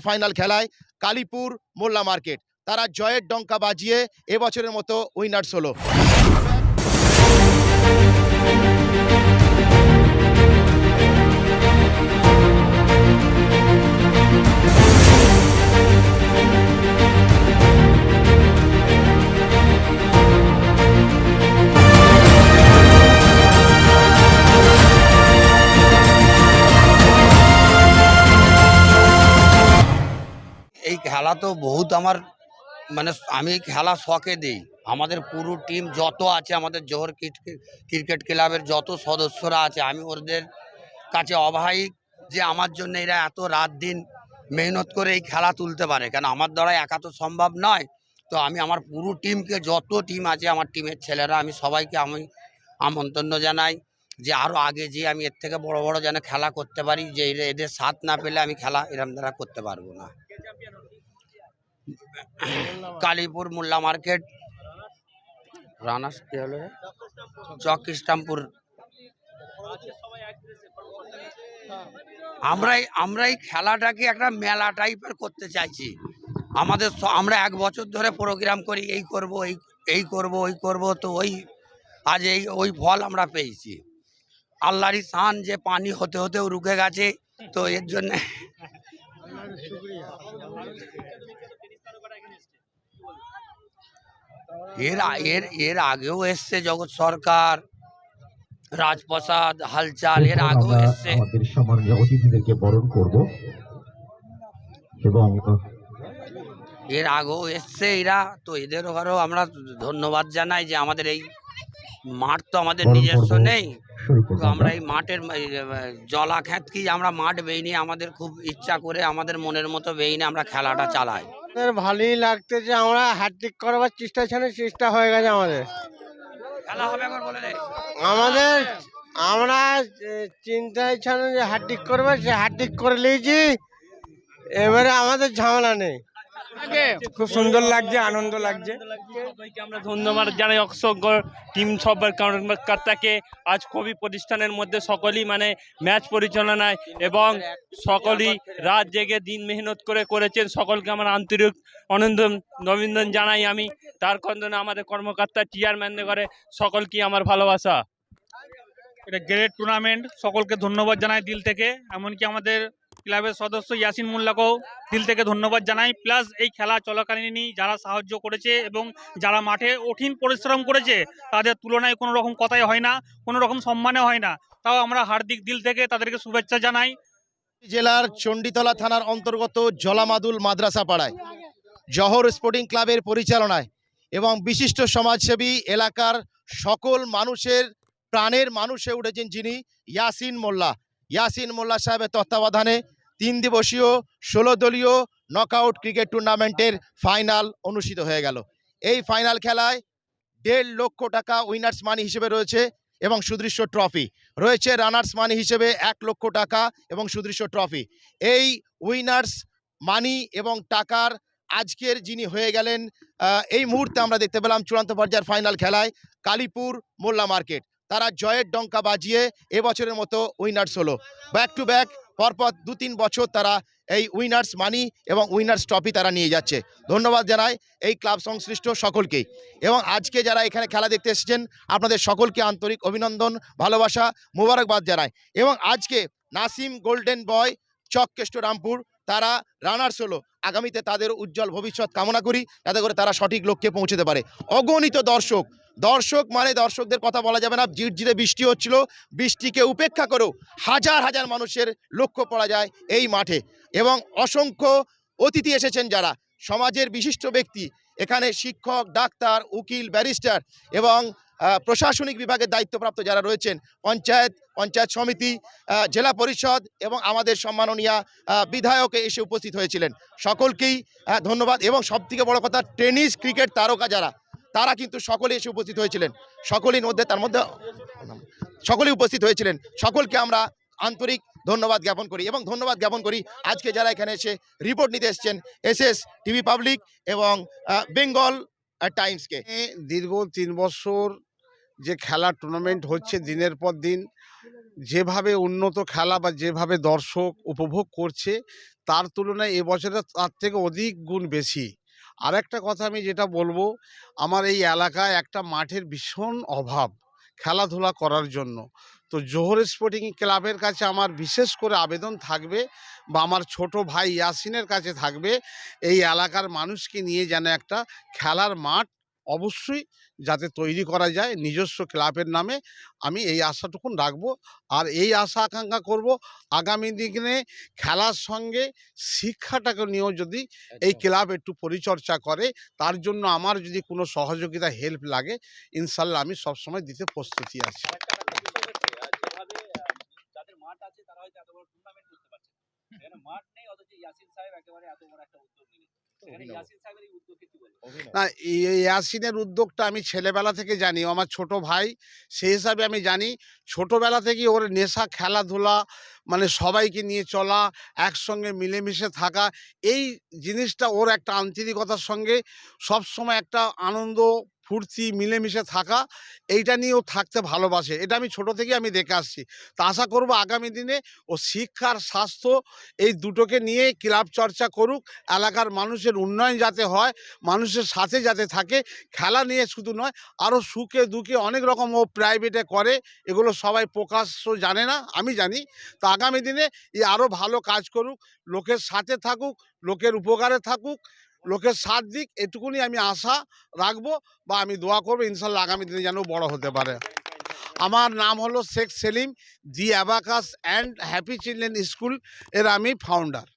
Final খেলায় কালীপুর মোল্লা market তারা জয়ের ডঙ্কা বাজিয়ে এবছরের মতো উইনার্স হলো। এই খেলা তো বহুত আমার মানে আমি খেলা শখে দিই। আমাদের পুরো টিম যত আছে, আমাদের জোহর ক্রিকেট ক্লাবের যত সদস্যরা আছে, আমি ওদের কাছে অবহায়ী যে আমার জন্য এরা এত রাত দিন মেহনত করে এই খেলা তুলতে পারে। কেন আমার দ্বারা একা তো সম্ভব নয়। তো আমি আমার পুরো টিমকে, যত টিম আছে আমার টিমের ছেলেরা, আমি সবাইকে আমি আমন্ত্রণ জানাই যে আরও আগে যে আমি এর থেকে বড় বড় যেন খেলা করতে পারি, যে এদের সাথ না পেলে আমি খেলা এরম দ্বারা করতে পারবো না। কালীপুর মোল্লা মার্কেট রানার্স কি হলো চক ইস্টামপুর। আমরা এই খেলাটাকে একটা মেলা টাইপের করতে চাইছি। আমরা 1 বছর ধরে প্রোগ্রাম করি, এই করব এই করব ওই করব, তো আজ ওই ফল আমরা পেয়েছি। আল্লাহরই শান যে পানি হতে হতেও রুকে গেছে। তো এর জন্য এর আগেও এসছে জগৎ সরকার, রাজপ্রসাদ, হালচাল, এর আগেও এসছে। আমাদের সম্মানীয় অতিথিদেরকে বরণ করব এবং এর আগেও এসছে এরা। তো এদেরও আরও আমরা ধন্যবাদ জানাই যে আমাদের এই মাঠ তো আমাদের নিজস্ব নেই। তো আমরা এই মাঠের জলাখ্যাত কি আমরা মাঠ বেইনি, আমাদের খুব ইচ্ছা করে আমাদের মনের মতো বেইনি আমরা খেলাটা চালাই। ভালোই লাগতে যে আমরা হ্যাট্রিক করবার চেষ্টা হয়ে গেছে আমাদের। খেলা হবে এখন বলে আমরা চিন্তায় ছিল যে হ্যাট্রিক করবো, সে হ্যাট্রিক করে নিয়েছি। এবারে আমাদের ঝামেলা নেই। খুব সুন্দর লাগছে, আনন্দ লাগছে। সবাইকে আমরা ধন্যবাদ জানাই অসংখ্য টিম সবার কর্মকর্তাকে। আজ কবি প্রতিষ্ঠানের মধ্যে সকলেই মানে ম্যাচ পরিচালনায় এবং সকলেই রাত জেগে দিন মেহনত করেছেন। সকলকে আমার আন্তরিক অভিনন্দন জানাই আমি। তার কারণে আমাদের কর্মকর্তা চেয়ারম্যান করে সকলকে আমার ভালোবাসা। এটা গ্রেট টুর্নামেন্ট, সকলকে ধন্যবাদ জানাই দিল থেকে। এমনকি আমাদের ক্লাবের সদস্য ইয়াসিন মোল্লাকেও দিল থেকে ধন্যবাদ জানাই। প্লাস এই খেলা চলাকালীনই যারা সাহায্য করেছে এবং যারা মাঠে কঠিন পরিশ্রম করেছে, তাদের তুলনায় কোনো রকম কথাই হয় না, কোনো রকম সম্মানে হয় না। তাও আমরা হার্দিক দিল থেকে তাদেরকে শুভেচ্ছা জানাই। জেলার চণ্ডীতলা থানার অন্তর্গত জলামাদুল মাদ্রাসা পাড়ায় জহর স্পোর্টিং ক্লাবের পরিচালনায় এবং বিশিষ্ট সমাজসেবী, এলাকার সকল মানুষের প্রাণের মানুষে উঠেছেন যিনি ইয়াসিন মোল্লা সাহেবের তত্ত্বাবধানে 3 দিবসীয় 16 দলীয় নকআউট ক্রিকেট টুর্নামেন্টের ফাইনাল অনুষ্ঠিত হয়ে গেল। এই ফাইনাল খেলায় 1.5 লক্ষ টাকা উইনার্স মানি হিসেবে রয়েছে এবং সুদৃশ্য ট্রফি রয়েছে। রানার্স মানি হিসেবে 1 লক্ষ টাকা এবং সুদৃশ্য ট্রফি। এই উইনার্স মানি এবং টাকার আজকের যিনি হয়ে গেলেন, এই মুহূর্তে আমরা দেখতে পেলাম চূড়ান্ত পর্যায়ের ফাইনাল খেলায় কালীপুর মোল্লা মার্কেট তারা জয়ের ডঙ্কা বাজিয়ে এবছরের মতো উইনার্স হলো। ব্যাক টু ব্যাক পরপর 2-3 বছর তারা এই উইনার্স মানি এবং উইনার্স ট্রফি তারা নিয়ে যাচ্ছে। ধন্যবাদ জানাই এই ক্লাব সংশ্লিষ্ট সকলকেই এবং আজকে যারা এখানে খেলা দেখতে এসেছেন আপনাদের সকলকে আন্তরিক অভিনন্দন, ভালোবাসা, মোবারকবাদ জানাই। এবং আজকে নাসিম গোল্ডেন বয় চক কেষ্টরামপুর তারা রানার্স হলো। আগামীতে তাদের উজ্জ্বল ভবিষ্যৎ কামনা করি, যাতে করে তারা সঠিক লক্ষ্যে পৌঁছতে পারে। অগণিত দর্শক মানে দর্শকদের কথা বলা যাবে না। ঝিরঝিরে বৃষ্টি হচ্ছিল, বৃষ্টিকে উপেক্ষা করেও হাজার হাজার মানুষের লক্ষ্য পড়া যায় এই মাঠে এবং অসংখ্য অতিথি এসেছেন যারা সমাজের বিশিষ্ট ব্যক্তি। এখানে শিক্ষক, ডাক্তার, উকিল, ব্যারিস্টার এবং প্রশাসনিক বিভাগের দায়িত্বপ্রাপ্ত যারা রয়েছেন, পঞ্চায়েত সমিতি, জেলা পরিষদ এবং আমাদের সম্মাননীয় বিধায়কে এসে উপস্থিত হয়েছিলেন। সকলকেই ধন্যবাদ। এবং সবথেকে বড় কথা, টেনিস ক্রিকেট তারকা যারা তারা কিন্তু সকলেই এসে উপস্থিত হয়েছিলেন, সকলের মধ্যে সকলেই উপস্থিত হয়েছিলেন। সকলকে আমরা আন্তরিক ধন্যবাদ জ্ঞাপন করি এবং ধন্যবাদ জ্ঞাপন করি আজকে যারা এখানে এসে রিপোর্ট নিতে এসেছেন এসএস টিভি পাবলিক এবং বেঙ্গল টাইমসকে। দীর্ঘ 3 বছর যে খেলা টুর্নামেন্ট হচ্ছে দিনের পর দিন, যেভাবে উন্নত খেলা বা যেভাবে দর্শক উপভোগ করছে তার তুলনায় এবছরে তার থেকে অধিক গুণ বেশি। আর একটা কথা আমি যেটা বলবো, আমার এই এলাকায় একটা মাঠের ভীষণ অভাব খেলাধুলা করার জন্য। তো জোহর স্পোর্টিং ক্লাবের কাছে আমার বিশেষ করে আবেদন থাকবে বা আমার ছোট ভাই ইয়াসিনের কাছে থাকবে, এই এলাকার মানুষকে নিয়ে যেন একটা খেলার মাঠ অবশ্যই যাতে তৈরি করা যায় নিজস্ব ক্লাবের নামে, আমি এই আশাটুকুন রাখবো। আর এই আশা আকাঙ্ক্ষা করব আগামী দিনে খেলার সঙ্গে শিক্ষাটাকে নিয়েও যদি এই ক্লাব একটু পরিচর্যা করে, তার জন্য আমার যদি কোনো সহযোগিতা হেল্প লাগে ইনশাল্লাহ আমি সবসময় দিতে প্রস্তুতি আছি। যাদের মাঠ আছে তারা হয়তো এত বড় টুর্নামেন্ট করতে পারছে না, এখানে মাঠ নেই, অথচ ইয়াসিন সাহেব একেবারে এত বড় একটা উদ্যোগ নিলেন। এখানে ইয়াসিন সাহেবের এই উদ্যোগকে কি বলবেন? না, এই ইয়াসিনের উদ্যোগটা আমি ছেলেবেলা থেকে জানি, ও আমার ছোট ভাই, সেই হিসাবে আমি জানি ছোটবেলা থেকেই ওর নেশা খেলাধুলা, মানে সবাইকে নিয়ে চলা, একসঙ্গে মিলেমিশে থাকা, এই জিনিসটা ওর একটা আন্তরিকতার সঙ্গে সবসময় একটা আনন্দ ফুর্তি মিলেমিশে থাকা, এইটা নিয়ে ও থাকতে ভালোবাসে। এটা আমি ছোট থেকে আমি দেখে আসছি। তা আশা করব আগামী দিনে ও শিক্ষার স্বাস্থ্য এই দুটোকে নিয়ে ক্লাব চর্চা করুক, এলাকার মানুষের উন্নয়ন যাতে হয়, মানুষের সাথে যাতে থাকে, খেলা নিয়ে শুধু নয় আরও সুখে দুঃখে অনেক রকম ও প্রাইভেটে করে, এগুলো সবাই প্রকাশ্য জানে না, আমি জানি। তো আগামী দিনে আরও ভালো কাজ করুক, লোকের সাথে থাকুক, লোকের উপকারে থাকুক, লোকের সাথ দিক, এটুকুনি আমি আশা রাখবো বা আমি দোয়া করবো ইনশাল্লাহ আগামী দিনে যেন বড় হতে পারে। আমার নাম হলো Sheikh Selim, the abacus and happy children school এর আমি ফাউন্ডার।